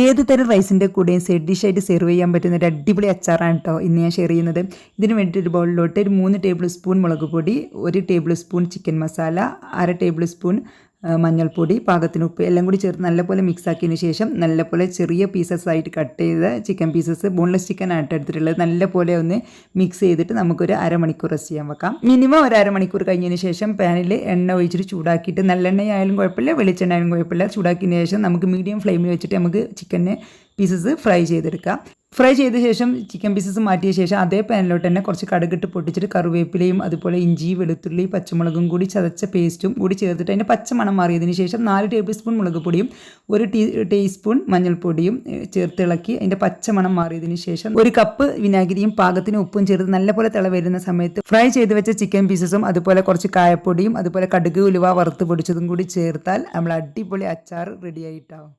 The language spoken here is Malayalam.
ഏത് തരം റൈസിൻ്റെ കൂടെയും സൈഡ് ഡിഷായിട്ട് സെർവ് ചെയ്യാൻ പറ്റുന്ന ഒരു അടിപൊളി അച്ചാറാണ് കേട്ടോ ഇന്ന് ഞാൻ ഷെയർ ചെയ്യുന്നത്. ഇതിന് വേണ്ടിയിട്ട് ഒരു ബൗളിലോട്ട് ഒരു 3 ടേബിൾ സ്പൂൺ മുളക് പൊടി, 1 table spoon chicken masala, 1/2 table spoon മഞ്ഞൾപ്പൊടി, പാകത്തിന് ഉപ്പ് എല്ലാം കൂടി ചേർത്ത് നല്ലപോലെ മിക്സ് ആക്കിയതിന് ശേഷം നല്ലപോലെ ചെറിയ പീസസ് ആയിട്ട് കട്ട് ചെയ്ത ചിക്കൻ പീസസ്, ബോൺലെസ് ചിക്കൻ ആയിട്ട് എടുത്തിട്ടുള്ളത്, നല്ലപോലെ ഒന്ന് മിക്സ് ചെയ്തിട്ട് നമുക്കൊരു അരമണിക്കൂർ റെസ്റ്റ് ചെയ്യാൻ വെക്കാം. മിനിമം ഒരു അരമണിക്കൂർ കഴിഞ്ഞതിന് ശേഷം പാനിൽ എണ്ണ ഒഴിച്ചിട്ട് ചൂടാക്കിയിട്ട്, നല്ലെണ്ണ ആയാലും കുഴപ്പമില്ല, വെളിച്ചെണ്ണ ആയാലും കുഴപ്പമില്ല, ചൂടാക്കിയതിന് ശേഷം നമുക്ക് മീഡിയം ഫ്ലെയിമിൽ വെച്ചിട്ട് നമുക്ക് ചിക്കനെ പീസസ് ഫ്രൈ ചെയ്തെടുക്കാം. ഫ്രൈ ചെയ്ത ശേഷം ചിക്കൻ പീസസ് മാറ്റിയ ശേഷം അതേ പാനിലോട്ട് തന്നെ കുറച്ച് കടുകിട്ട് പൊട്ടിച്ചിട്ട് കറിവേപ്പിലയും അതുപോലെ ഇഞ്ചി, വെളുത്തുള്ളി, പച്ചമുളകും കൂടി ചതച്ച പേസ്റ്റും കൂടി ചേർത്തിട്ട് അതിൻ്റെ പച്ചമണം മാറിയതിന് ശേഷം 4 ടേബിൾ സ്പൂൺ മുളക് പൊടിയും 1 ടീസ്പൂൺ മഞ്ഞൾപ്പൊടിയും ചേർത്ത് ഇളക്കി അതിൻ്റെ പച്ചമണം മാറിയതിന് ശേഷം 1 കപ്പ് വിനാഗിരിയും പാകത്തിന് ഉപ്പും ചേർത്ത് നല്ലപോലെ തിള വരുന്ന സമയത്ത് ഫ്രൈ ചെയ്ത് വെച്ച ചിക്കൻ പീസസും അതുപോലെ കുറച്ച് കായപ്പൊടിയും അതുപോലെ കടുക്, ഉലുവ വറുത്ത് പൊടിച്ചതും കൂടി ചേർത്താൽ നമ്മൾ അടിപൊളി അച്ചാർ റെഡി ആയിട്ടാവും.